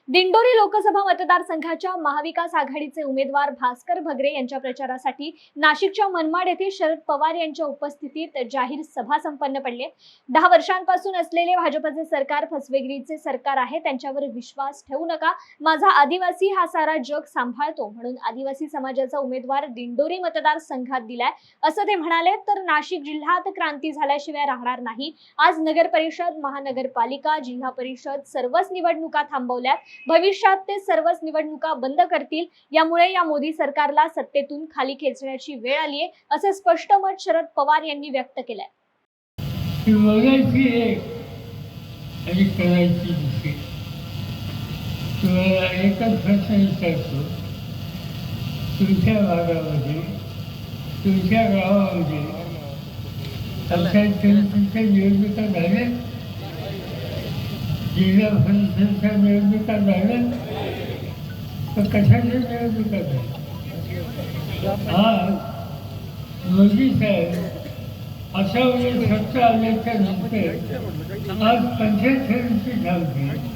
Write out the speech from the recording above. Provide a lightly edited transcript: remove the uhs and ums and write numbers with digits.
दिंडोरी लोकसभा मतदारसंघाच्या महाविकास आघाडीचे उमेदवार भास्कर भगरे यांच्या प्रचारासाठी नाशिकच्या मनमाड येथे शरद पवार यांच्या उपस्थितीत जाहीर सभा संपन्न पडली। 10 वर्षांपासून असलेले भाजपचे सरकार फसवेगिरीचे सरकार आहे, त्यांच्यावर विश्वास ठेवू नका। माझा आदिवासी हा सारा जग सांभाळतो म्हणून आदिवासी समाजाचा उमेदवार दिंडोरी मतदारसंघात दिलाय असं ते म्हणाले। तर नाशिक जिल्ह्यात क्रांती झाल्याशिवाय राहणार नाही। आज नगर परिषद, महानगरपालिका, जिल्हा परिषद सर्वच निवडणुका थांबवल्यात। भविष्यात ते सर्वच निवडणुका बंद करतील। यामुळे या मोदी सरकारला सत्तेतून खाली खेचण्याची वेळ आली आहे असं स्पष्ट मत शरद पवार यांनी व्यक्त केलंय। एकच प्रश्न विचारतो, तुमच्या भागामध्ये, तुमच्या गावामध्ये तुमच्या निवडणुका झाल्या, जिल्हा परिषदेच्या निवडणुका झाल्या, तर कशाच्या निवडणुका झाल्या? आज मोदी साहेब अशा वेळी सत्ता आल्याच्या नंतर आज 45 झाली।